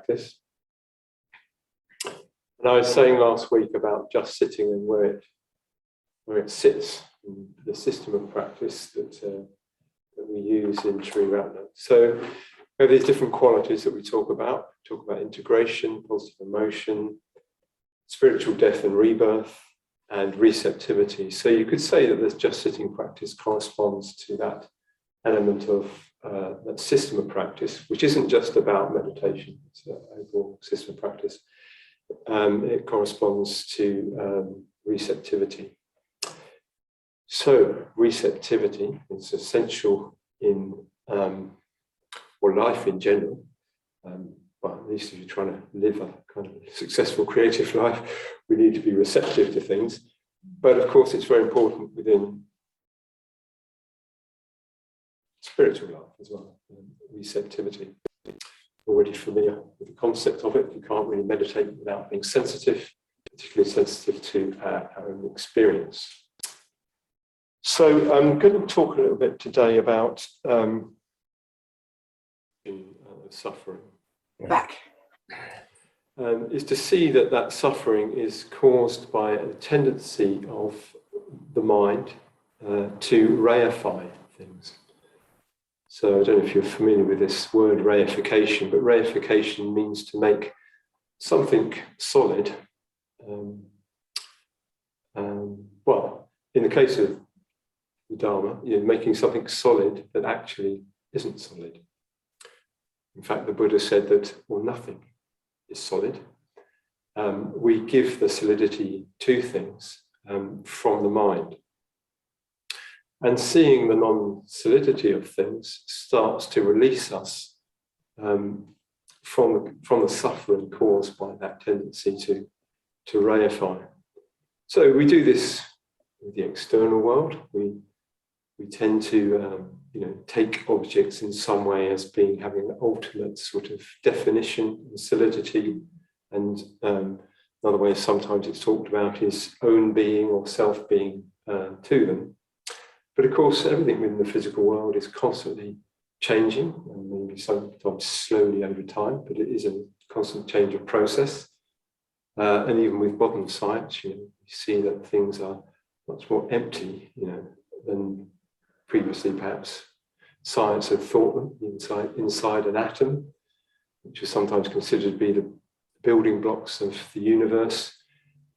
practice. And I was saying last week about just sitting and where it sits, in the system of practice that we use in Triratna. So we have these different qualities that we talk about. We talk about integration, positive emotion, spiritual death and rebirth, and receptivity. So you could say that this just sitting practice corresponds to that element of that system of practice, which isn't just about meditation, it's an overall system of practice. It corresponds to receptivity. So receptivity is essential in life in general. Well, at least if you're trying to live a kind of successful creative life, we need to be receptive to things. But of course, it's very important within spiritual life as well, receptivity. Already familiar with the concept of it. You can't really meditate without being sensitive, particularly sensitive to our own experience. So I'm going to talk a little bit today about suffering. Back. Is to see that suffering is caused by a tendency of the mind to reify things. So I don't know if you're familiar with this word reification, but reification means to make something solid. Well, in the case of the Dharma, making something solid that actually isn't solid. In fact, the Buddha said that, well, nothing is solid. We give the solidity to things from the mind. And seeing the non-solidity of things starts to release us from the suffering caused by that tendency to reify. So we do this with the external world. We tend to take objects in some way as having an ultimate sort of definition and solidity. And another way sometimes it's talked about is own being or self-being to them. But of course, everything within the physical world is constantly changing, and maybe sometimes slowly over time, but it is a constant change of process. And even with modern science, you see that things are much more empty, than previously perhaps science had thought them inside an atom, which is sometimes considered to be the building blocks of the universe.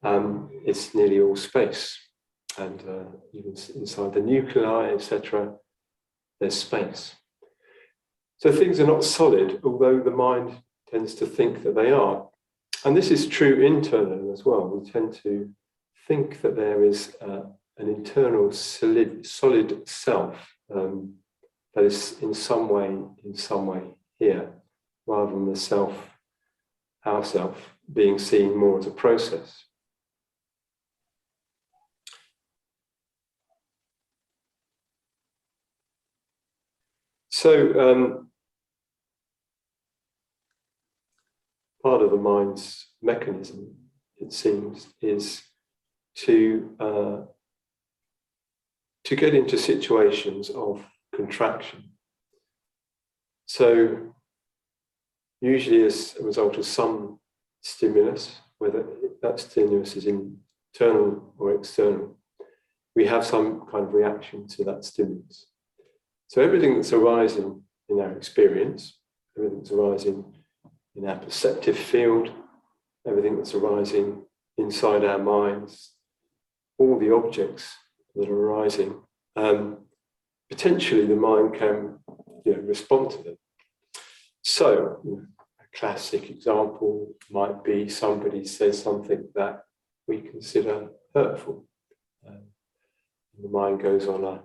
It's nearly all space. And even inside the nuclei, etc., there's space. So things are not solid, although the mind tends to think that they are. And this is true internally as well. We tend to think that there is an internal solid self that is in some way here, rather than the self, our self, being seen more as a process. So part of the mind's mechanism, it seems, is to get into situations of contraction. So usually as a result of some stimulus, whether that stimulus is internal or external, we have some kind of reaction to that stimulus. So everything that's arising in our experience, everything that's arising in our perceptive field, everything that's arising inside our minds, all the objects that are arising, potentially the mind can respond to them. So a classic example might be somebody says something that we consider hurtful. The mind goes on a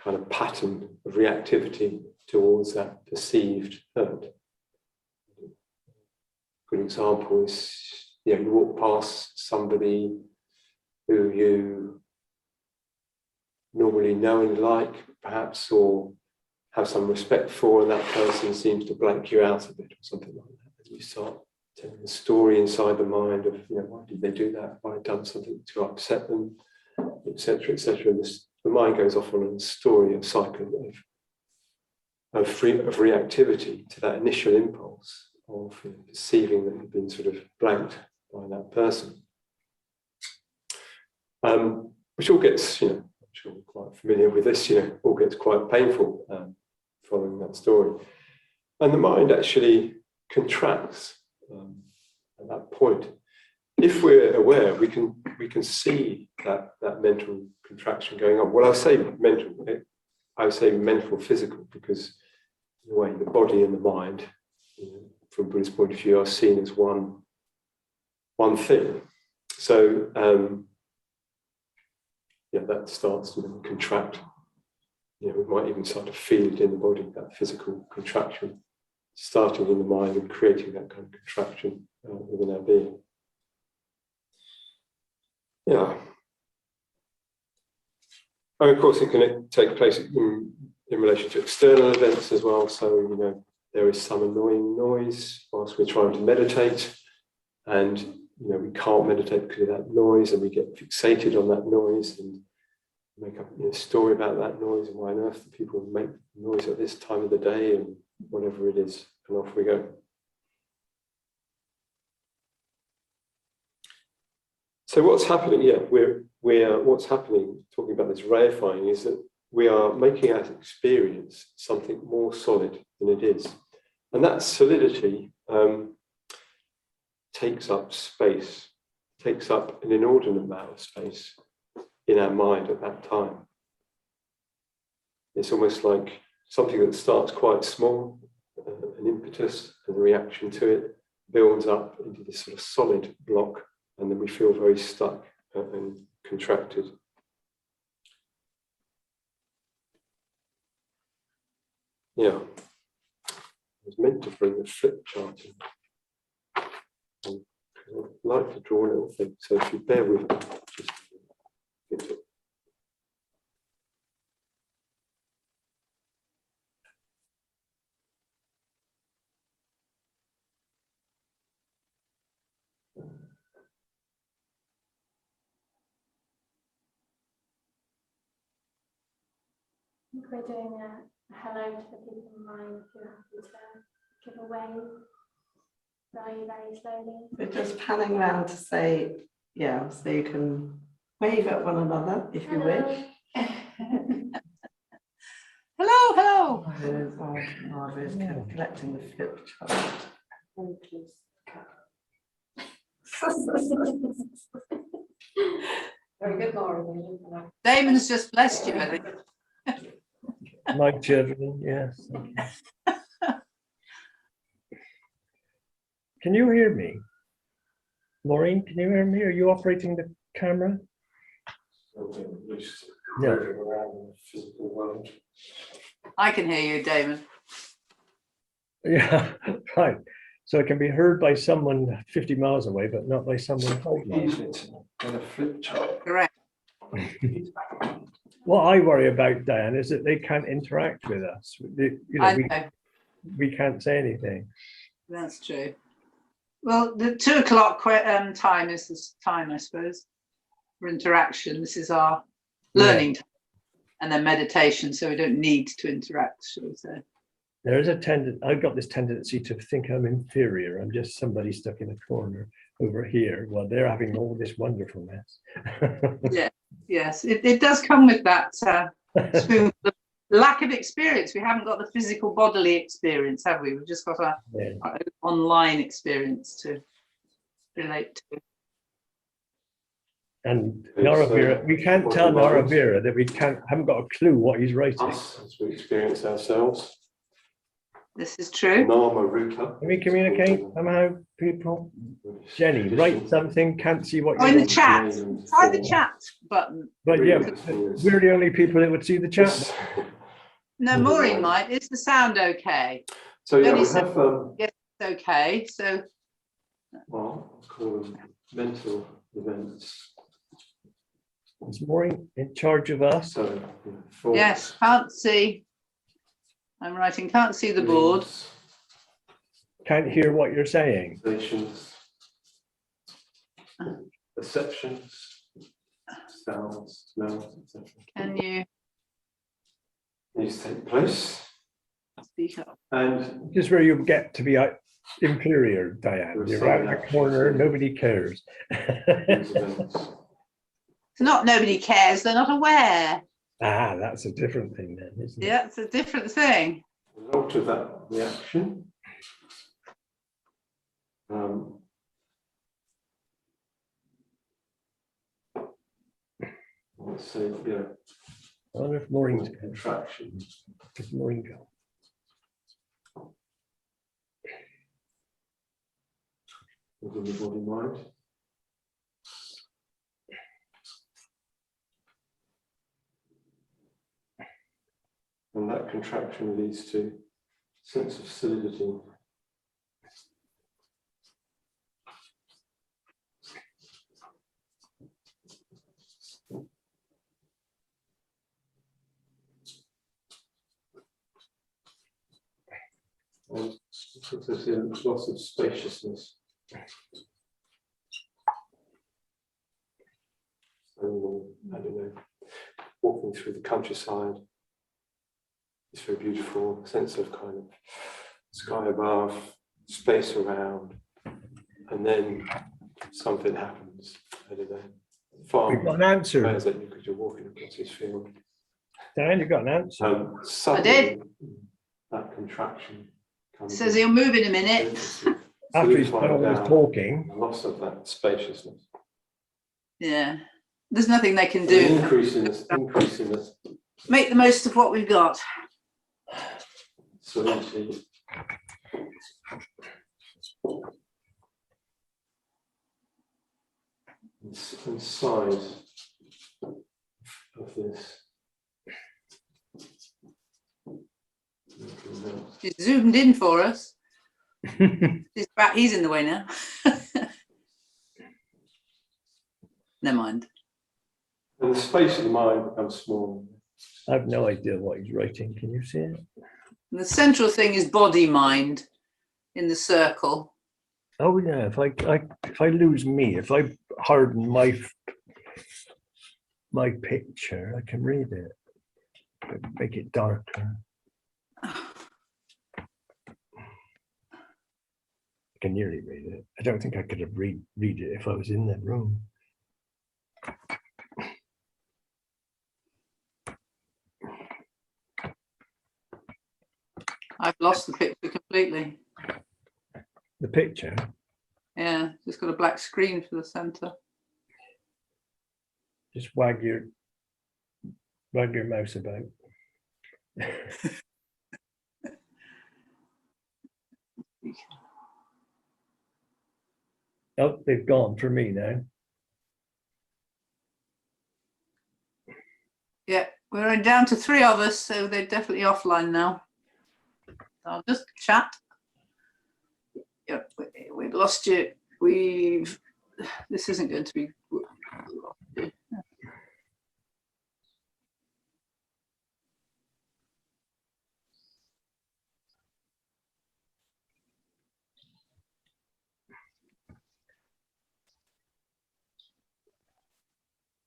kind of pattern of reactivity towards that perceived hurt. A good example is, you walk past somebody who you normally know and like, perhaps, or have some respect for, and that person seems to blank you out a bit or something like that. And you start telling the story inside the mind of, why did they do that? Have I done something to upset them, etc., etc. And the mind goes off on a story, a cycle of reactivity to that initial impulse. of perceiving that you've been sort of blanked by that person. Which all gets, I'm sure we're quite familiar with this, all gets quite painful following that story. And the mind actually contracts at that point. If we're aware, we can see that mental contraction going on. Well, I would say mental, physical, because in a way the body and the mind, from Buddhist point of view, are seen as one thing. So that starts to contract. We might even start to feel it in the body, that physical contraction, starting in the mind and creating that kind of contraction within our being. Yeah. And of course, it can take place in relation to external events as well. So, there is some annoying noise whilst we're trying to meditate, and we can't meditate because of that noise, and we get fixated on that noise and make up a story about that noise, and why on earth do people make noise at this time of the day, and whatever it is, and off we go. So what's happening? What's happening, talking about this reifying, is that we are making our experience something more solid than it is. And that solidity takes up space, takes up an inordinate amount of space in our mind at that time. It's almost like something that starts quite small, an impetus and a reaction to it builds up into this sort of solid block, and then we feel very stuck and contracted. Yeah. I was meant to bring the flip chart in. I'd like to draw a little thing, so if you bear with me, just get it. I think we're doing a hello to the people in mind. If you're happy to give a wave very, very slowly. We're just panning around to say, so you can wave at one another if you wish. Hello, hello. Margaret is collecting the flip chart. Very good, Laura. Damon's just blessed you, I think. My children, yes. Can you hear me? Maureen, can you hear me? Are you operating the camera? No. Around the physical world. I can hear you, Damon. Yeah, right. So it can be heard by someone 50 miles away, but not by someone 5 miles. And a flip chart. Correct. What I worry about, Diane, is that they can't interact with us. We can't say anything. That's true. Well, the 2 o'clock time is the time, I suppose, for interaction. This is our learning time, and then meditation, so we don't need to interact, shall we say. There is a tendency, I've got this tendency to think I'm inferior. I'm just somebody stuck in a corner over here while they're having all this wonderfulness. Yeah, yes, it does come with that spoon of lack of experience. We haven't got the physical bodily experience, have we? We've just got our online experience to relate to. And Naravira, we can't tell Naravira that we haven't got a clue what he's writing. Us, as we experience ourselves. This is true. Naravira. Can we communicate somehow, people? Jenny, write something, can't see what you're you're in the chat. Try the chat button. But yeah, we're the only people that would see the chat. No, Maureen might. Is the sound okay? So yeah, we have yes, it's okay. So let's call them mental events. Is Maureen in charge of us? So yes, can't see. I'm writing, can't see the board. Can't hear what you're saying. Sensations, perceptions, sounds, smells, etc. Can you? These take place. Speak up. And This is where you get to be inferior, Diane. There are You're some out in the actions, corner, yeah. nobody cares. These events. It's not nobody cares, they're not aware. Ah, that's a different thing then, isn't it? Yeah, it's a different thing. The result of that reaction. Let's say, yeah, I wonder if Maureen's contraction. If Maureen go. Within the body mind. And that contraction leads to a sense of solidity. And there's a loss of spaciousness. So, I don't know, walking through the countryside, it's very beautiful, sense of kind of sky above, space around, and then something happens. I don't know. We've got an answer. That because you're walking across this field. Diane, you've got an answer. Suddenly, I did. That contraction comes. Says he'll move in a minute. After he's done all his talking. Loss of that spaciousness. Yeah, there's nothing they can An do. increase in this. Make the most of what we've got. Solidity. And size of this. He's zoomed in for us. He's in the way now. Never mind. And the space of the mind becomes smaller. I have no idea what he's writing. Can you see it? And the central thing is body mind in the circle. Oh yeah, if I lose me, if I harden my picture, I can read it. Make it darker. I can nearly read it. I don't think I could have read it if I was in that room. I've lost the picture completely. The picture? Yeah, just got a black screen for the center. Just wag your mouse about. Oh, they've gone for me now. Yeah, we're down to 3 of us, so they're definitely offline now. I'll just chat. Yep, we've lost you. This isn't going to be.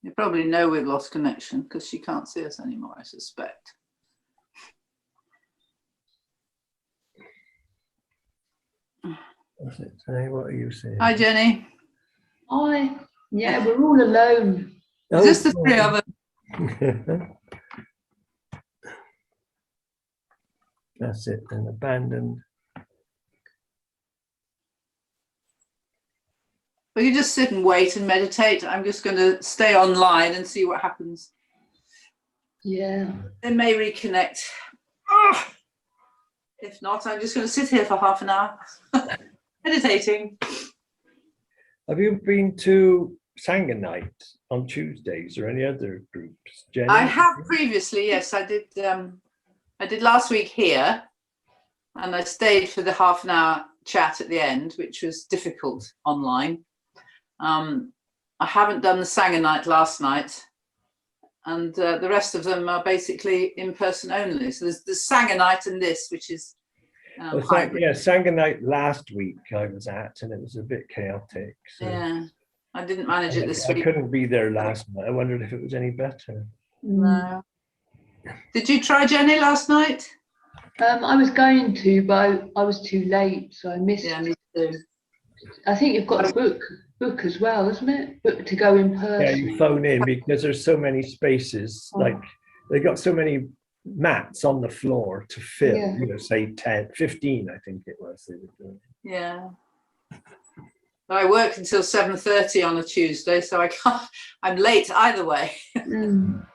You probably know we've lost connection because she can't see us anymore, I suspect. What's it say? What are you saying? Hi, Jenny. Hi. Yeah, we're all alone. Is this the 3 of us? That's it, and abandoned. We can just sit and wait and meditate. I'm just going to stay online and see what happens. Yeah. They may reconnect. If not, I'm just going to sit here for half an hour meditating. Have you been to Sangha night on Tuesdays or any other groups, Jenny? I have previously, yes. I did last week here, and I stayed for the half an hour chat at the end, which was difficult online. I haven't done the Sangha night last night, and the rest of them are basically in person only. So there's the Sangha night and this, which is hybrid. Yeah, Sangha night last week I was at, and it was a bit chaotic. So Yeah, I didn't manage it this I week. couldn't be there last night. I wondered if it was any better. No. Did you try Jenny last night? I was going to, but I was too late, so I missed. Yeah, me too. I think you've got a book as well, isn't it? Book to go in person. Yeah, you phone in because there's so many spaces. Like they got so many mats on the floor to fill, Yeah. you know, say 10, 15, I think it was. Yeah. I work until 7:30 on a Tuesday, so I can't. I'm late either way. Mm.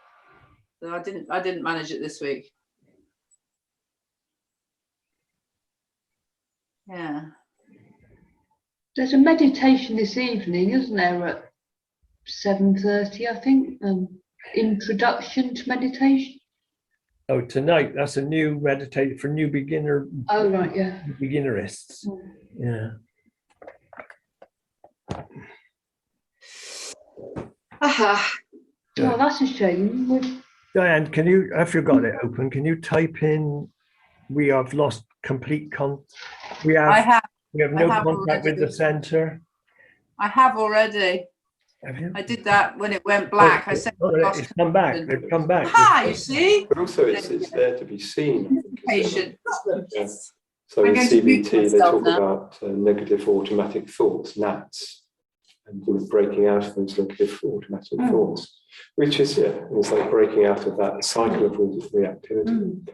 So I didn't manage it this week. Yeah. There's a meditation this evening, isn't there, at 7:30, I think. Introduction to meditation. Oh, tonight, that's a new meditate for new beginner. Oh, right, yeah. Beginnerists. Yeah. Oh, that's a shame. Diane, can you, if you've got it open, can you type in, we have lost complete we have no contact with the center? I have already. Have you? I did that when it went black. I said, it's come back. They've come back. Ah, you see? But also it's there to be seen. Patient. Yeah. So in CBT, they talk about negative automatic thoughts, NATs, and breaking out of those negative automatic thoughts, which is, it's like breaking out of that cycle of reactivity.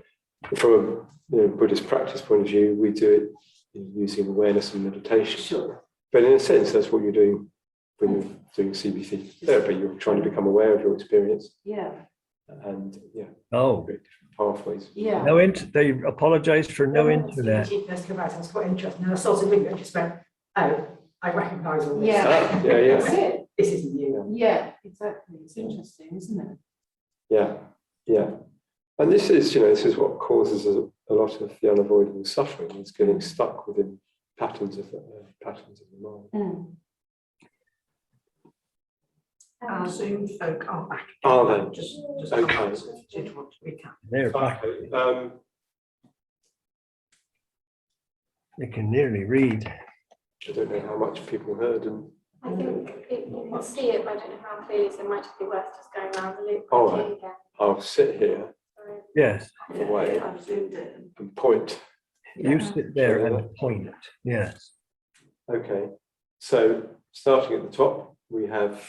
From a Buddhist practice point of view, we do it using awareness and meditation. Sure. But in a sense, that's what you're doing when you're doing CBT therapy. You're trying to become aware of your experience. Yeah. And Oh. different pathways. Yeah. No they apologized for no internet. First came out, I was quite interested, and I saw something that just went, oh, I recognise all this. Yeah. That's it. This isn't new. Yeah, exactly. It's interesting, isn't it? Yeah. And this is what causes a lot of the unavoidable suffering. It's getting stuck within patterns of the mind. Our Zoom folk are back. Are they? Just Okay. did want to recap. They're back. Okay. They can nearly read. I don't know how much people heard. I think you can see it, but I don't know how clearly, so it might just be worth just going around the loop. All right. I'll sit here Yes. away I've zoomed it. and point. You sit there and point. Yes. Okay. So starting at the top, we have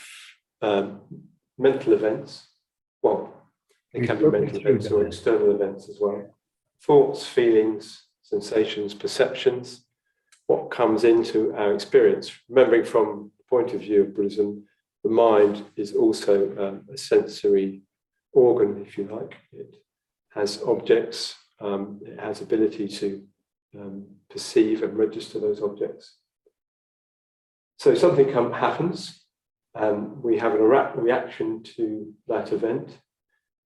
mental events. Well, they can be mental events or external events as well. Thoughts, feelings, sensations, perceptions. What comes into our experience. Remembering from the point of view of Buddhism, the mind is also a sensory organ, if you like. It has objects, it has ability to perceive and register those objects. So something happens, and we have a reaction to that event.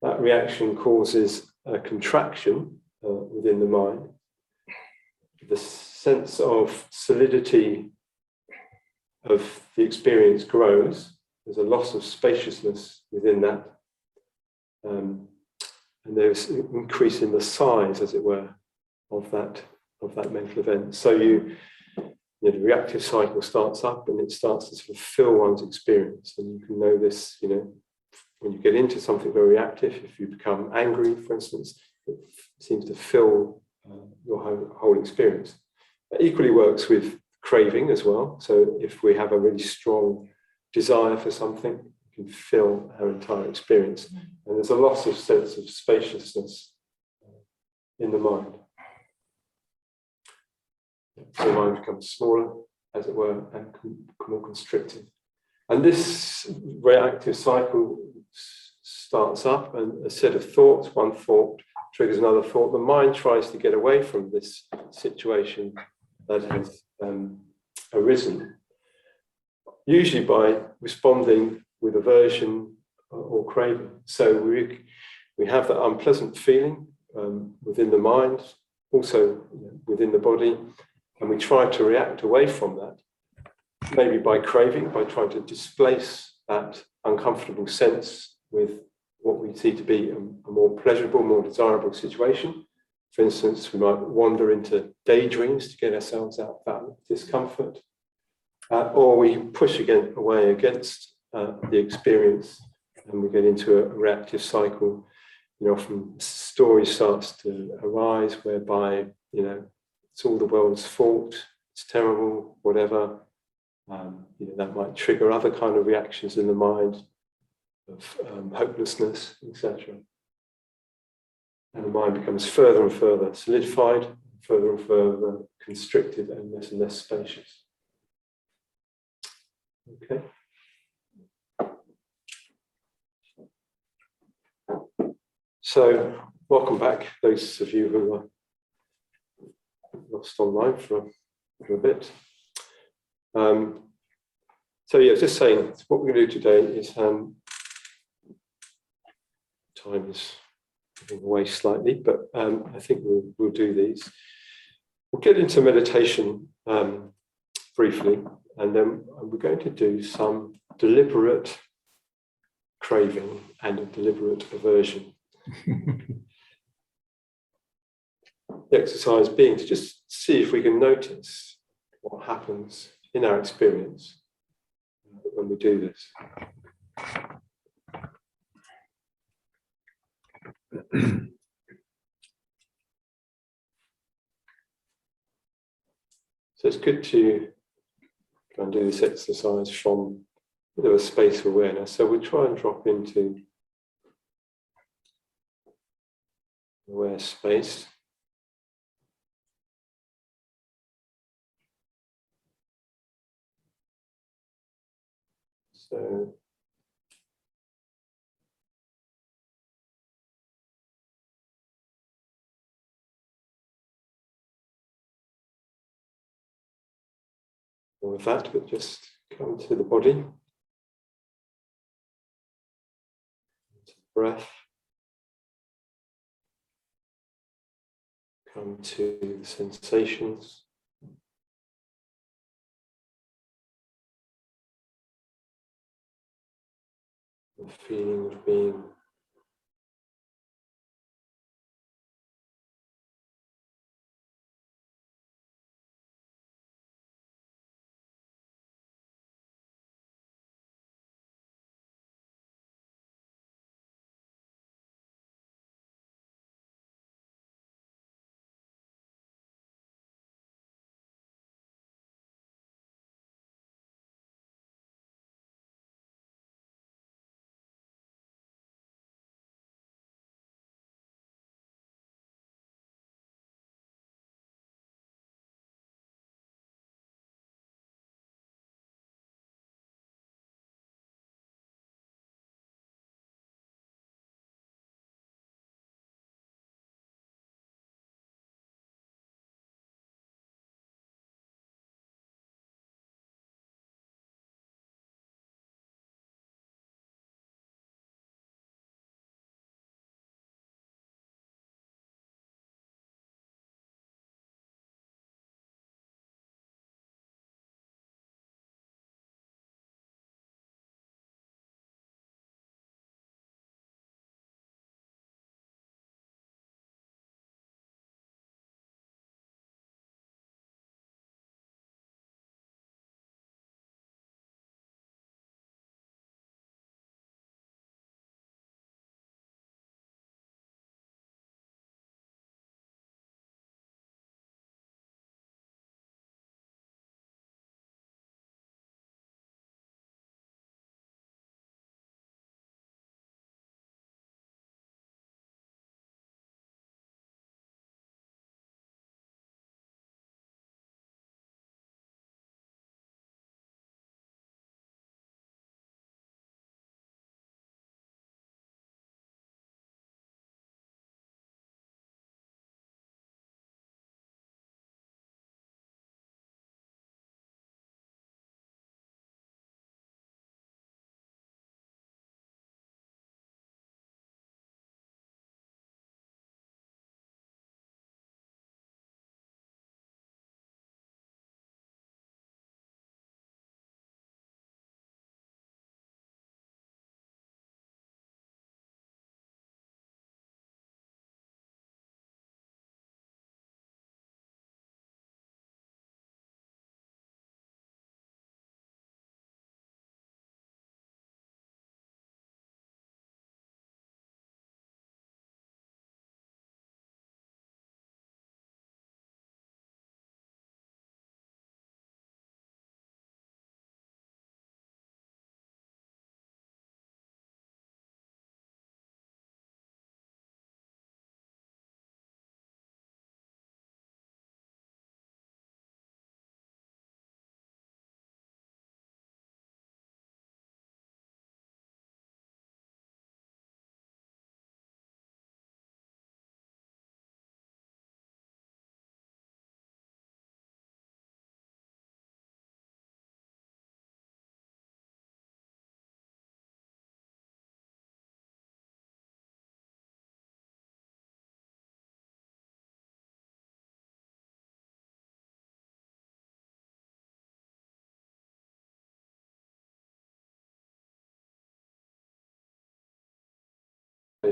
That reaction causes a contraction within the mind. The sense of solidity of the experience grows. There's a loss of spaciousness within that. And there's an increase in the size, as it were, of that mental event. So the reactive cycle starts up, and it starts to sort of fill one's experience. And you can know this, when you get into something very reactive, if you become angry, for instance, it seems to fill your whole experience. It equally works with craving as well. So if we have a really strong desire for something, it can fill our entire experience. And there's a loss of sense of spaciousness in the mind. So the mind becomes smaller, as it were, and more constricted. And this reactive cycle starts up, and a set of thoughts, one thought triggers another thought. The mind tries to get away from this situation that has arisen, usually by responding with aversion or craving. So we have that unpleasant feeling within the mind, also within the body, and we try to react away from that, maybe by craving, by trying to displace that uncomfortable sense with what we see to be a more pleasurable, more desirable situation. For instance, we might wander into daydreams to get ourselves out of that discomfort, or we push away against the experience, and we get into a reactive cycle often a story starts to arise whereby, it's all the world's fault, it's terrible, whatever. That might trigger other kind of reactions in the mind of hopelessness, etc. And the mind becomes further and further solidified, further and further constricted, and less spacious. Okay. So, welcome back, those of you who are lost online for a bit. So yeah, just saying, what we're going to do today is, time is moving away slightly, but I think we'll do these. We'll get into meditation briefly, and then we're going to do some deliberate craving and a deliberate aversion. The exercise being to just see if we can notice what happens in our experience when we do this. So it's good to try and do this exercise from a bit of a space of awareness. So we'll try and drop into aware space. So all of that, but just come to the body, to the breath, come to the sensations, the feeling of being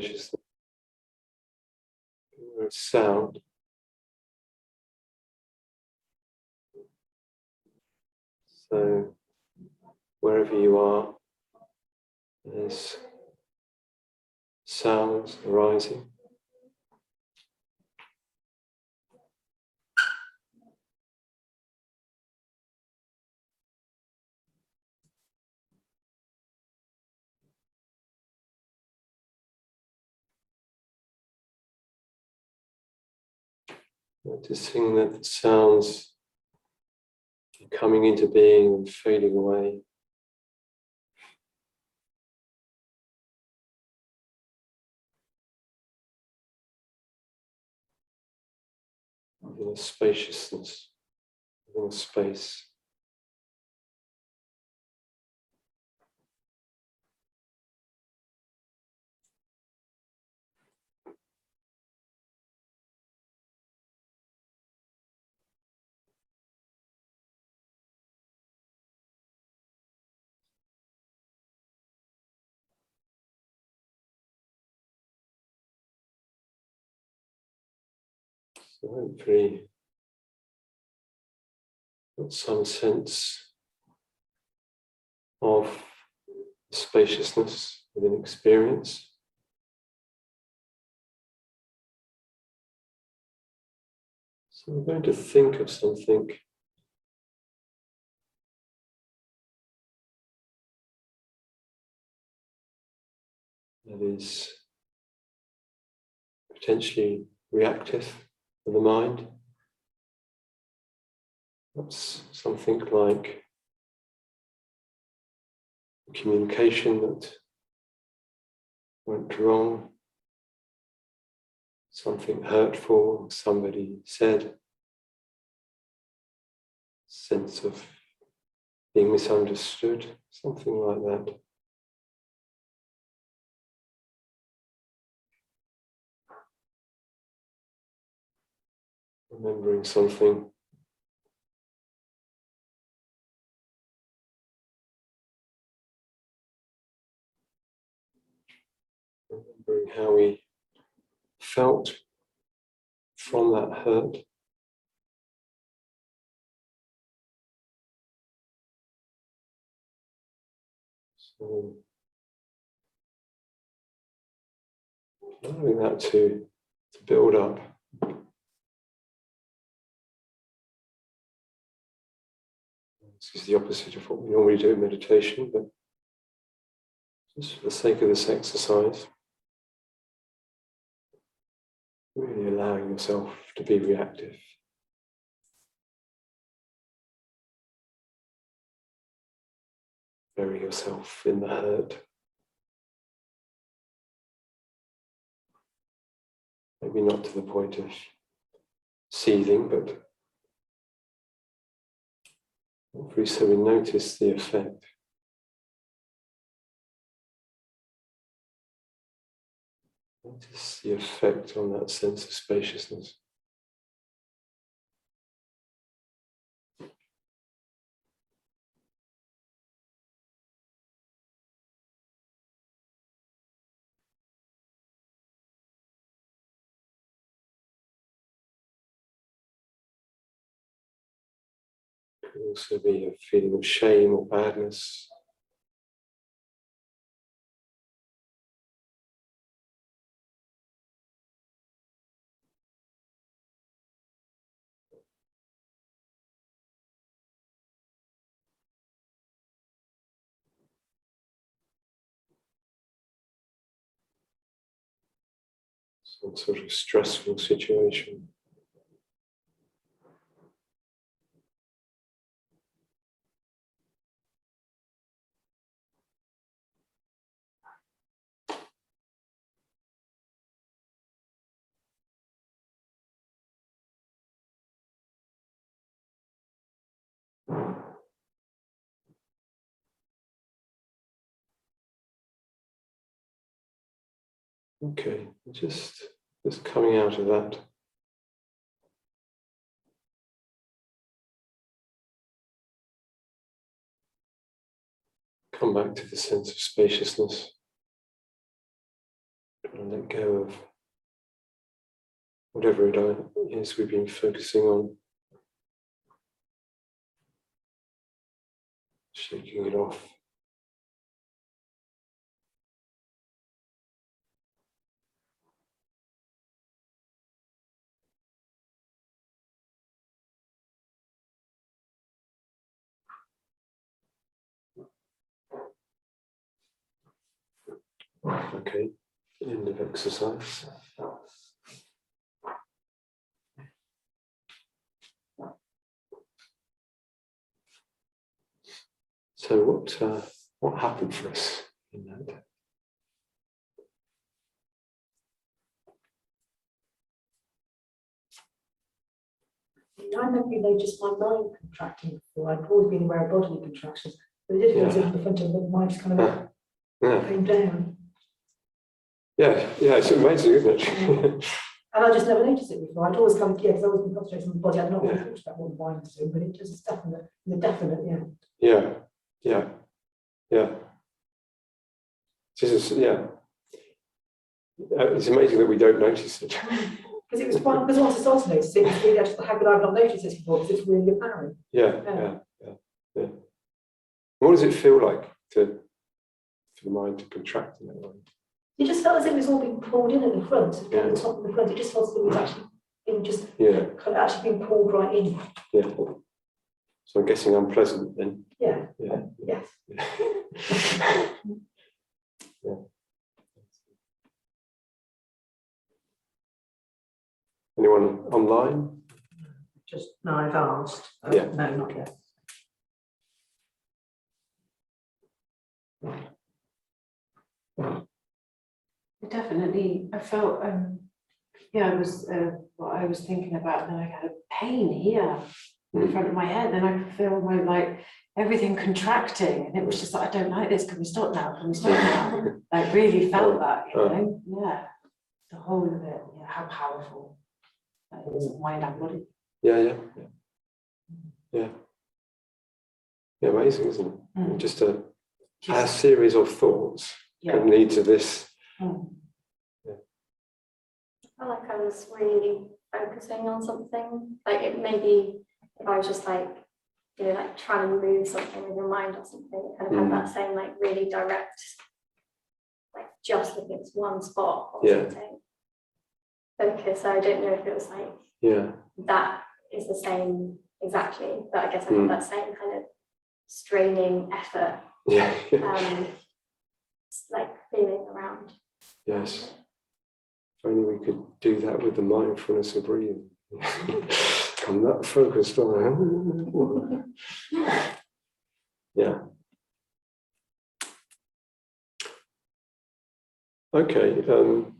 spaciousness, sound. So wherever you are, there's sounds arising. Noticing that the sounds are coming into being and fading away. Within a spaciousness, within a space. So hopefully, got some sense of spaciousness within experience. So we're going to think of something that is potentially reactive for the mind. That's something like communication that went wrong, something hurtful somebody said, sense of being misunderstood, something like that. Remembering something. Remembering how we felt from that hurt. So allowing that to build up. This is the opposite of what we normally do in meditation, but just for the sake of this exercise, really allowing yourself to be reactive. Bury yourself in the hurt. Maybe not to the point of seething, but hopefully so we notice the effect. Notice the effect on that sense of spaciousness. It could also be a feeling of shame or badness. Some sort of stressful situation. Okay, just coming out of that. Come back to the sense of spaciousness. Kind of let go of whatever it is we've been focusing on. Shaking it off. Okay, end of exercise. So what happened for us in that? I never noticed my mind contracting before. I'd always been aware of bodily contractions, but it didn't go in the front of the mind, just kind of came down. Yeah, it's amazing, isn't it? And I just never noticed it before. I'd always come, because I've always been concentrating on the body. I'd not really thought about what the mind was doing, but it just is definite, Yeah. This is, it's amazing that we don't notice it. Because it was fun, because once I started noticing, it's really actually, how could I have not noticed this before? Because it's really apparent. Yeah. What does it feel like for the mind to contract in that way? It just felt as if it was all being pulled in at the front, at the top of the front. It just felt as if it was actually being kind of actually being pulled right in. Yeah. So I'm guessing unpleasant then. Yeah. Yes. Yeah. Anyone online? Just, no, I've asked. Yeah. No, not yet. Definitely, I felt, I was, what I was thinking about, then I had a pain here in the front of my head, then I could feel my, like, everything contracting, and it was just like, I don't like this, can we stop now, I really felt that, you know, the whole of it, how powerful that is, mind and body. Yeah, amazing, isn't it? Just a series of thoughts can lead to this. I felt like I was really focusing on something. Like it maybe if I was just like, like trying to move something with your mind or something, it kind of had that same like really direct, like just looking at one spot or something. Focus. So I don't know if it was like that is the same exactly, but I guess I had that same kind of straining effort. Like feeling around. Yes. If only we could do that with the mindfulness of breathing. I'm not focused on it. Yeah. Okay. I think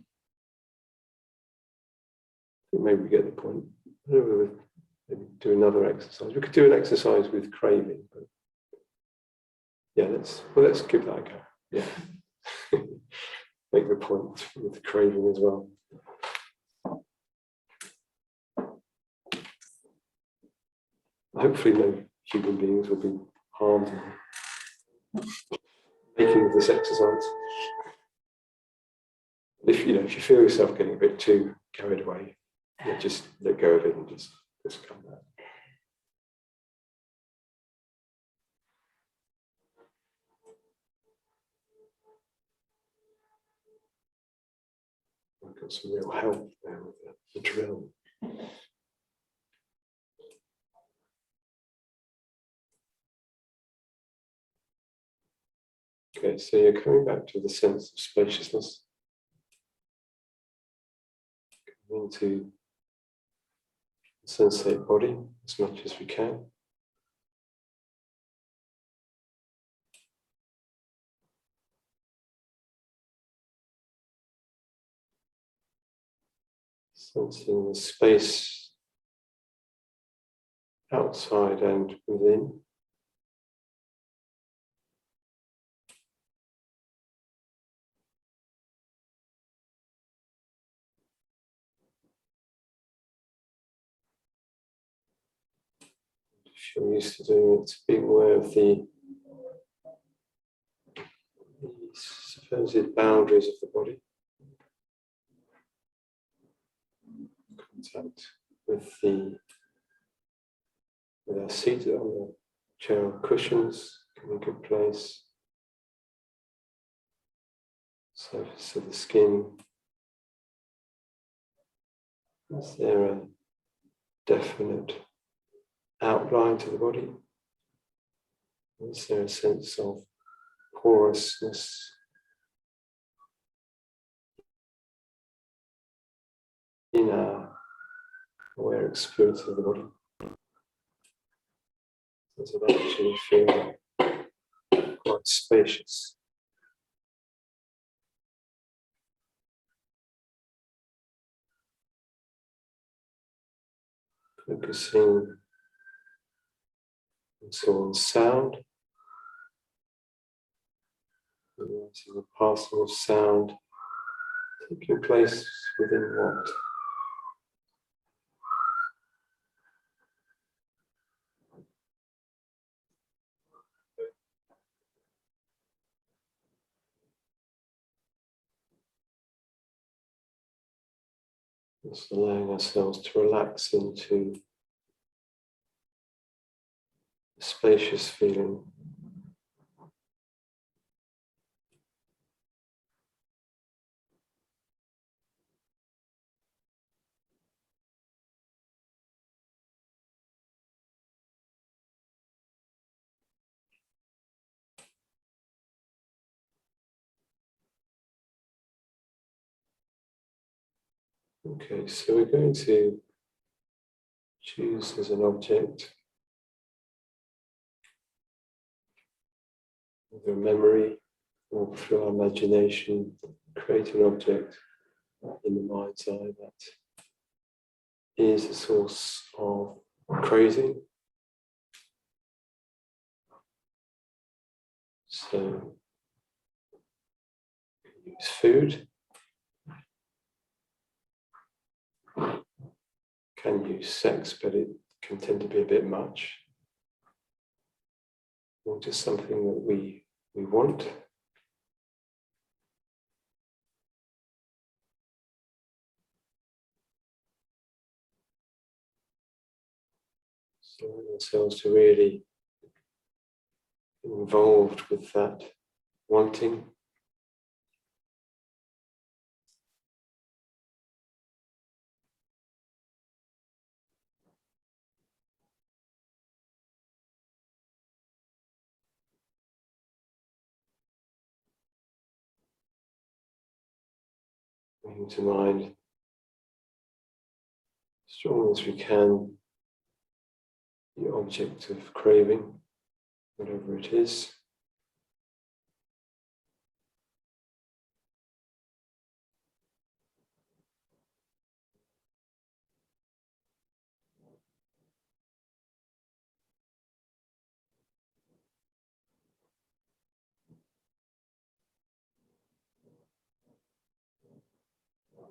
maybe we get the point. Maybe do another exercise. We could do an exercise with craving, but let's give that a go. Yeah. Make the point with the craving as well. Hopefully no human beings will be harmed in making this exercise. If you feel yourself getting a bit too carried away, just let go of it and just come back. I've got some real help there with the drill. Okay, so you're coming back to the sense of spaciousness. Coming into the sensate body as much as we can. Sensing the space outside and within. If you're used to doing it, being aware of the supposed boundaries of the body. contact with our seat on the chair or cushions, in a good place. Surface of the skin. Is there a definite outline to the body? Is there a sense of porousness? In our aware experience of the body? Does it actually feel quite spacious? Focusing also on sound, realizing the passing of sound taking place within what? Just allowing ourselves to relax into a spacious feeling. Okay, so we're going to choose as an object either a memory or through our imagination, create an object in the mind's eye that is a source of craving. So, use food. Can use sex, but it can tend to be a bit much. Or just something that we want. So ourselves to really be involved with that wanting. Bringing to mind as strong as we can the object of craving, whatever it is.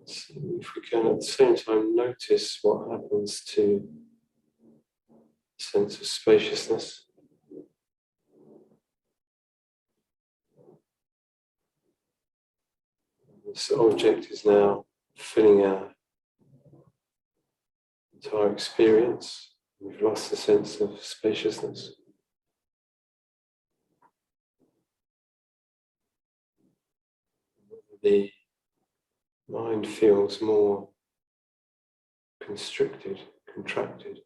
See if we can at the same time notice what happens to the sense of spaciousness. This object is now filling our entire experience. We've lost the sense of spaciousness. The mind feels more constricted, contracted.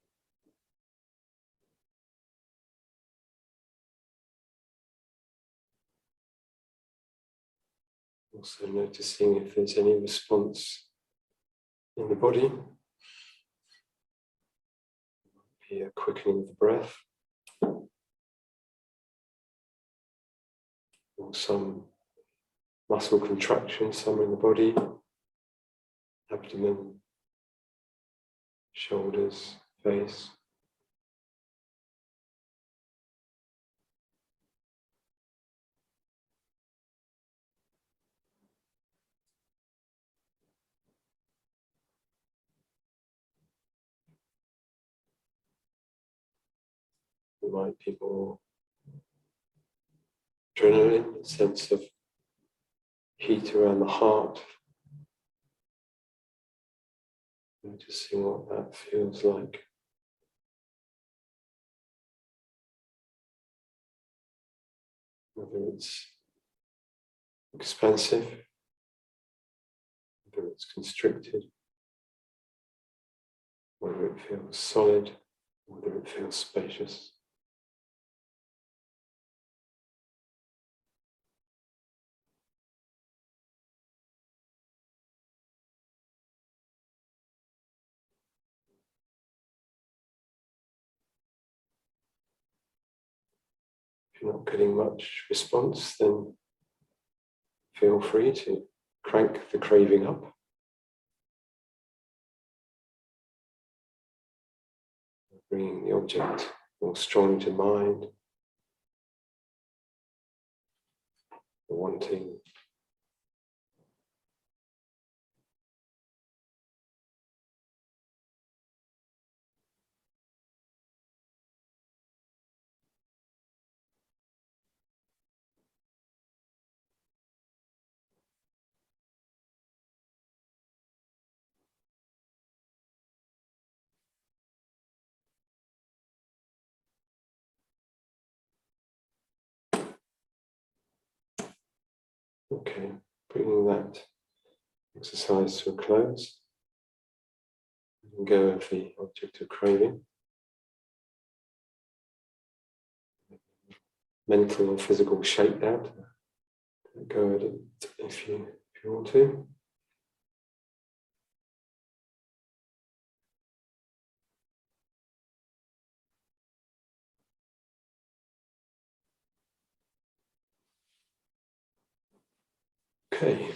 Also noticing if there's any response in the body. Be a quickening of the breath. Or some muscle contraction somewhere in the body. Abdomen, shoulders, face. There might be more adrenaline, a sense of heat around the heart. Noticing what that feels like. Whether it's expansive, whether it's constricted, whether it feels solid, whether it feels spacious. If you're not getting much response, then feel free to crank the craving up. Bringing the object more strongly to mind, the wanting. Okay, bringing that exercise to a close. And go of the object of craving. Mental or physical shakedown. Go at it if you want to. Okay.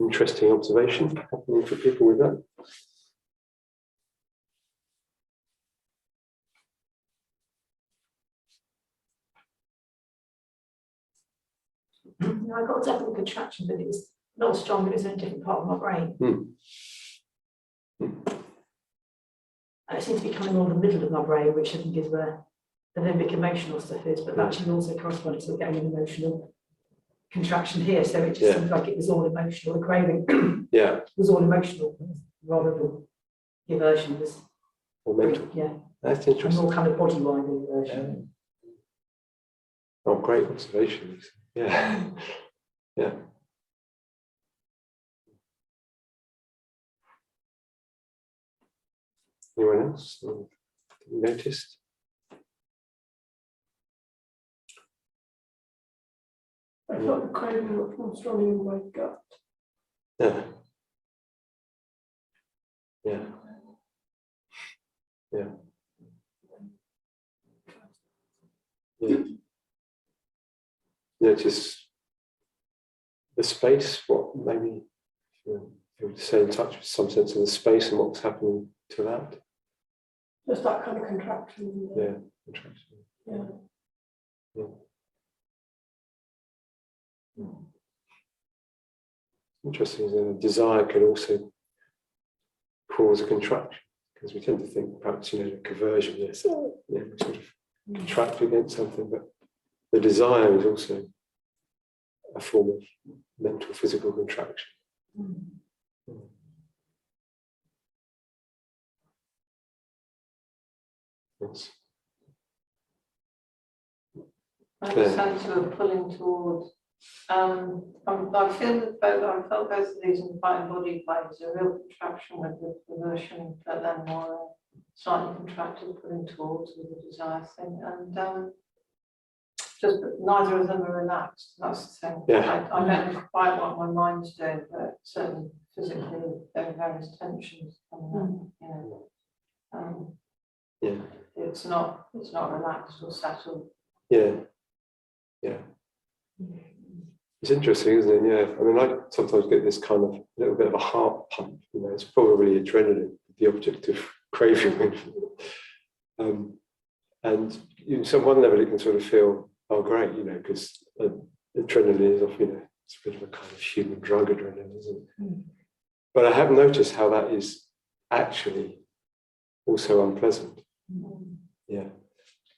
Interesting observation happening for people with that. I got definitely contraction, but it was not strong, but it was in a different part of my brain. And it seemed to be coming on the middle of my brain, which I think is where the limbic emotional stuff is, but that actually also corresponded to getting an emotional contraction here. So it just seemed like it was all emotional. The craving was all emotional rather than the aversion was or mental. Yeah. That's interesting. More kind of body-wide aversion. Oh, great observation. Yeah. Yeah. Anyone else noticed? I felt the craving much more strongly in my gut. Yeah. Yeah. Yeah. Yeah. Notice the space, what maybe you would stay in touch with some sense of the space and what's happening to that. Just that kind of contraction. Yeah, contraction. Yeah. Yeah. Interesting, the desire can also cause a contraction, because we tend to think perhaps, the conversion, yes, we sort of contract against something, but the desire is also a form of mental, physical contraction. Yes. I have a sense of a pulling towards. I felt both of these in mind and body planes, a real contraction with the aversion, but then more slightly contracted pulling towards with the desire thing, and just neither of them are relaxed. That's the thing. Yeah. I don't know quite what my mind's doing, but certainly physically there are various tensions coming up. Yeah. It's not relaxed or settled. Yeah. Yeah. It's interesting, isn't it? Yeah. I mean, I sometimes get this kind of little bit of a heart pump. It's probably adrenaline, the object of craving. And on one level, it can sort of feel, oh, great, because adrenaline is often, it's a bit of a kind of human drug, adrenaline, isn't it? But I have noticed how that is actually also unpleasant. Yeah.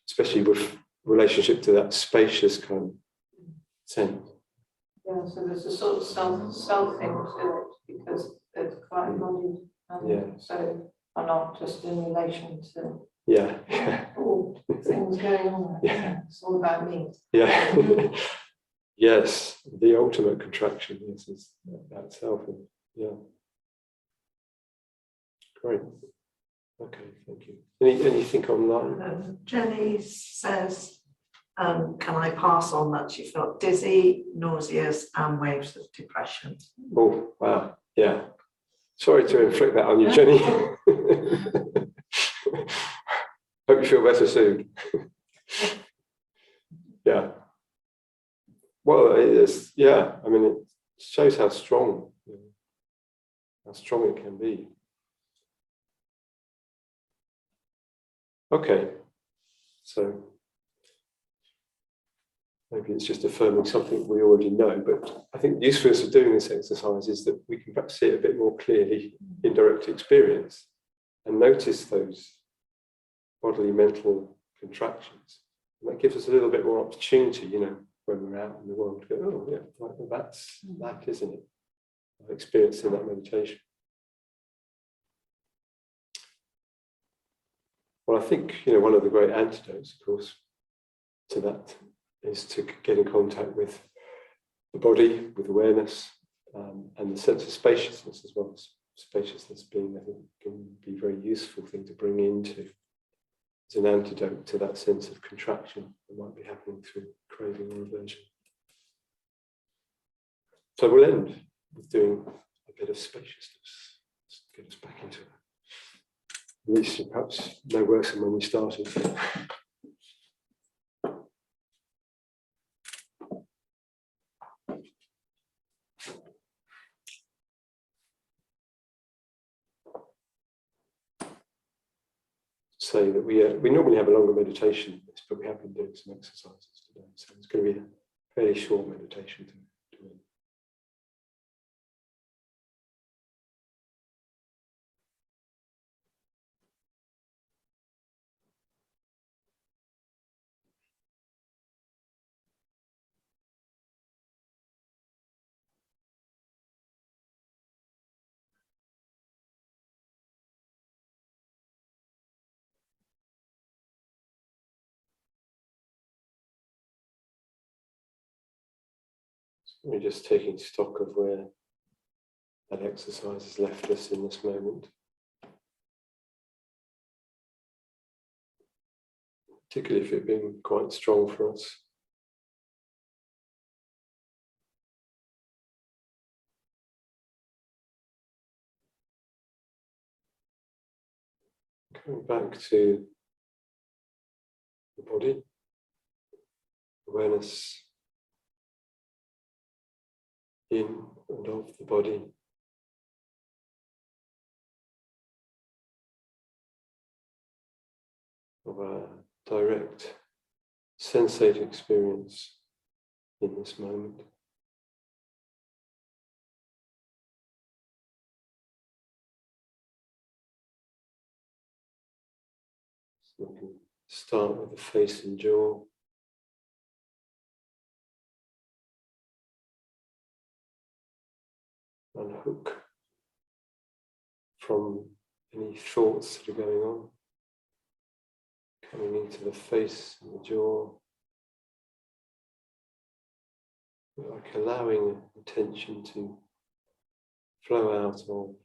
Especially with relationship to that spacious kind of sense. Yeah, so there's a sort of self-thing to it because it's quite embodied. And so are not just in relation to all things going on. Yeah. It's all about me. Yeah. Yes, the ultimate contraction is that self. Yeah. Great. Okay, thank you. Anything online? Jenny says, can I pass on that she felt dizzy, nauseous, and waves of depression? Oh, wow. Yeah. Sorry to inflict that on you, Jenny. Hope you feel better soon. Yeah. Well, it's, yeah, I mean, it shows how strong it can be. Okay, so maybe it's just affirming something we already know, but I think the usefulness of doing this exercise is that we can perhaps see it a bit more clearly in direct experience and notice those bodily mental contractions. And that gives us a little bit more opportunity, you know, when we're out in the world to go, oh yeah, well, that's that, isn't it? I've experienced in that meditation. Well, I think, you know, one of the great antidotes, of course, to that is to get in contact with the body, with awareness, and the sense of spaciousness as well. Spaciousness being, I think, can be a very useful thing to bring into as an antidote to that sense of contraction that might be happening through craving or aversion. So we'll end with doing a bit of spaciousness. Let's get us back into it. At least perhaps no worse than when we started. Say that we normally have a longer meditation, but we have been doing some exercises today, so it's going to be a fairly short meditation to end. We're just taking stock of where that exercise has left us in this moment. Particularly if it's been quite strong for us. Coming back to the body, awareness in and of the body. Of a direct sensate experience in this moment. So we can start with the face and jaw. Unhook from any thoughts that are going on. Coming into the face and the jaw. Like allowing attention to flow out of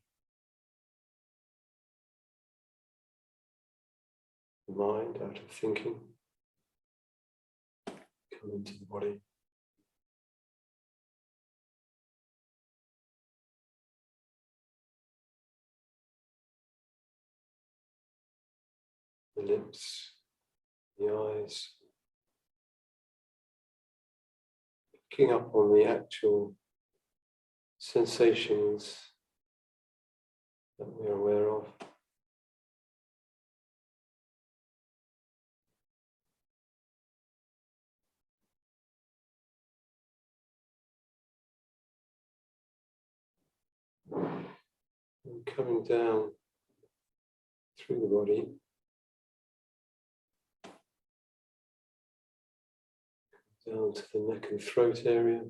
the mind, out of thinking. Come into the body. The lips, the eyes. Picking up on the actual sensations that we're aware of. And coming down through the body. Down to the neck and throat area.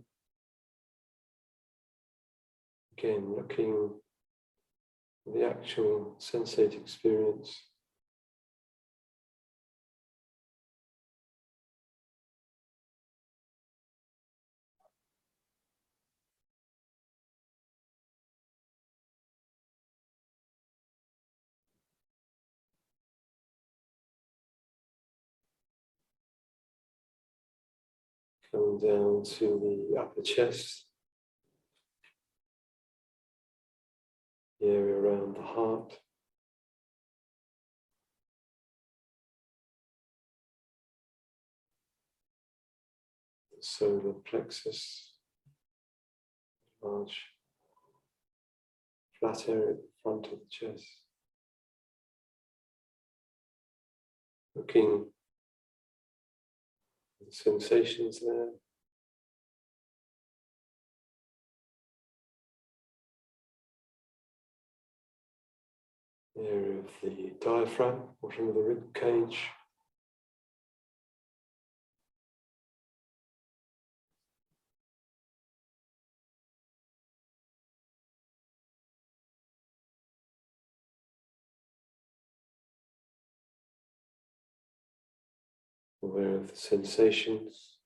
Again, looking at the actual sensate experience. Coming down to the upper chest, the area around the heart. The solar plexus, large flat area at the front of the chest. Looking at the sensations there. The area of the diaphragm, bottom of the rib cage. Aware of the sensations.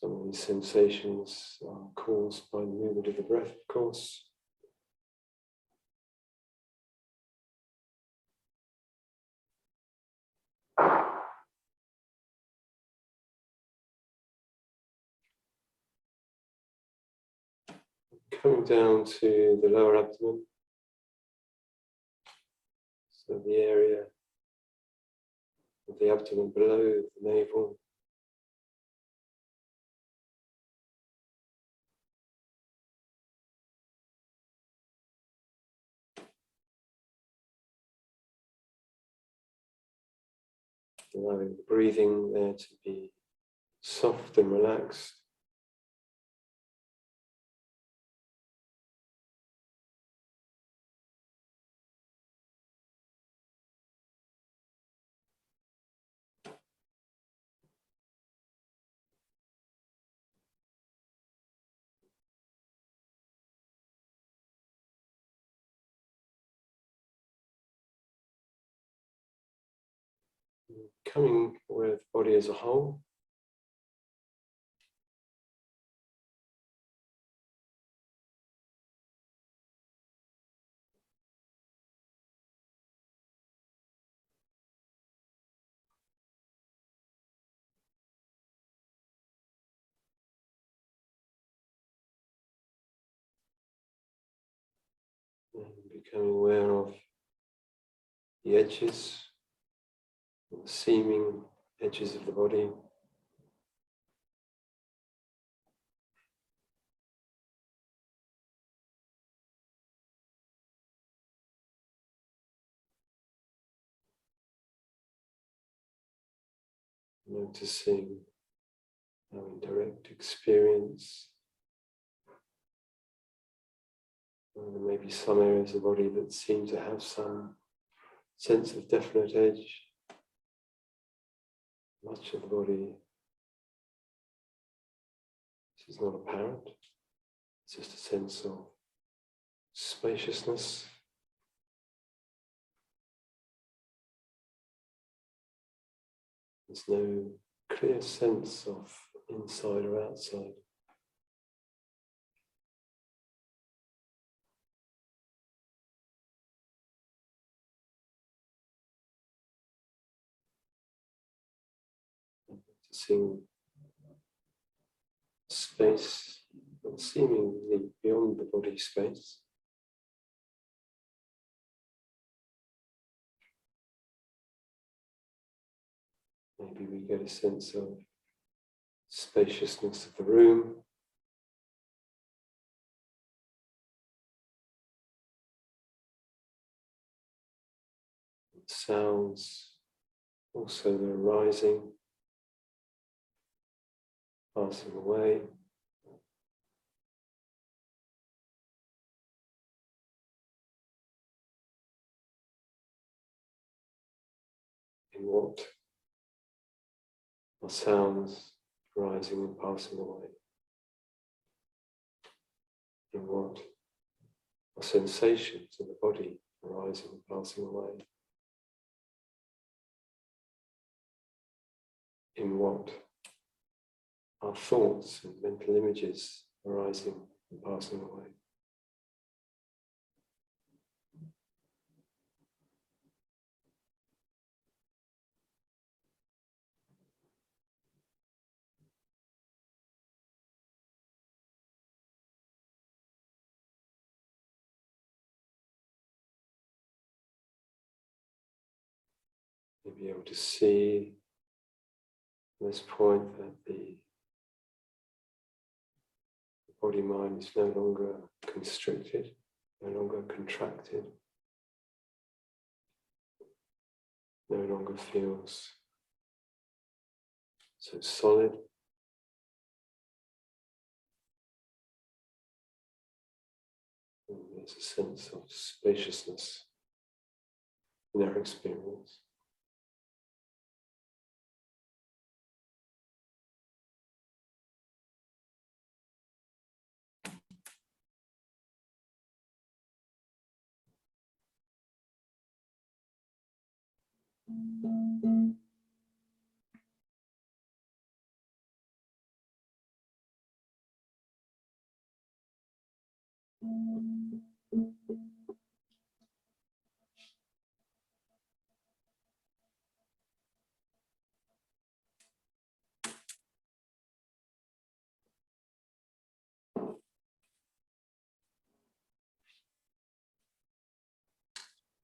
Some of these sensations are caused by the movement of the breath, of course. Coming down to the lower abdomen. So the area of the abdomen below the navel. Allowing the breathing there to be soft and relaxed. Coming aware of the body as a whole. And becoming aware of the edges, the seaming edges of the body. Noticing how in direct experience there may be some areas of the body that seem to have some sense of definite edge. Much of the body, this is not apparent, it's just a sense of spaciousness. There's no clear sense of inside or outside. Seeing space, but seemingly beyond the body space. Maybe we get a sense of spaciousness of the room. Sounds also that are rising, passing away. In what are sounds arising and passing away? In what are sensations in the body arising and passing away? In what are thoughts and mental images arising and passing away? You'll be able to see at this point that the body-mind is no longer constricted, no longer contracted, no longer feels so solid. And there's a sense of spaciousness in our experience.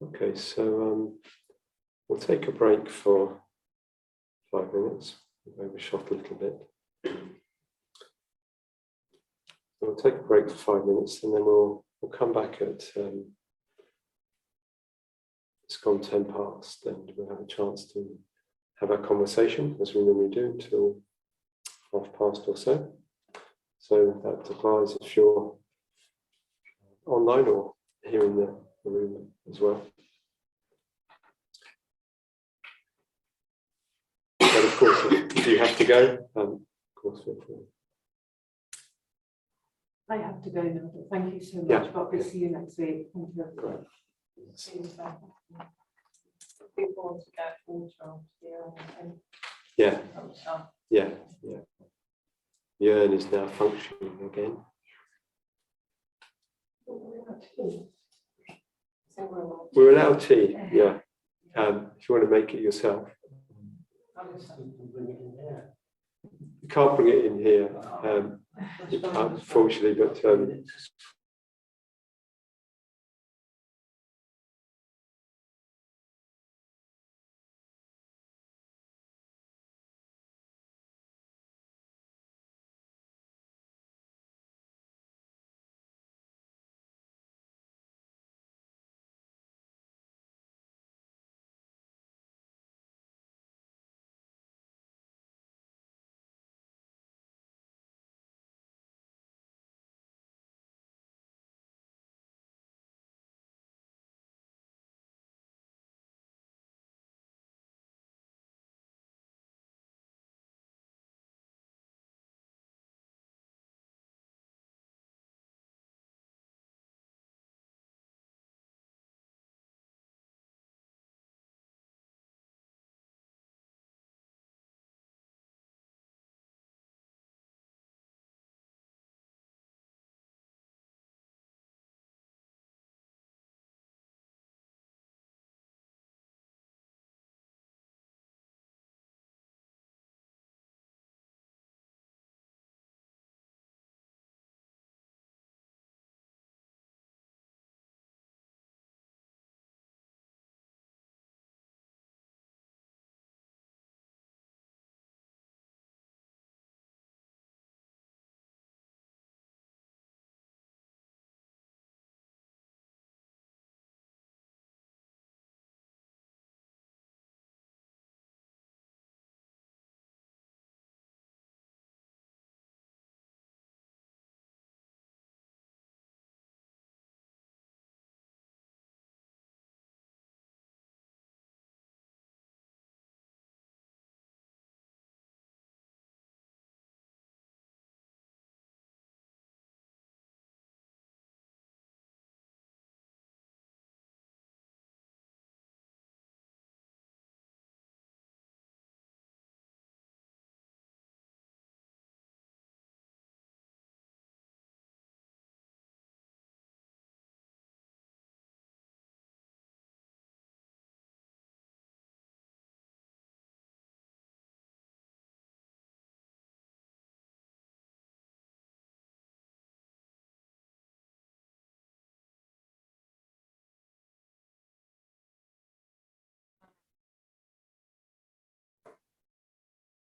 Okay, so we'll take a break for 5 minutes. We overshot a little bit. We'll take a break for 5 minutes, and then we'll come back at it's gone 10 past, and we'll have a chance to have our conversation as we normally do until 1/2 or so. So that applies if you're online or here in the room as well. But of course, if you have to go, of course, feel free. I have to go now, but thank you so much. Yeah. But we'll see you next week. Thank you. Great. See you soon. Looking forward to get all here and Yeah, stuff. yeah. The urn is now functioning again. We're allowed tea, yeah. If you want to make it yourself. You can't bring it in here, unfortunately, but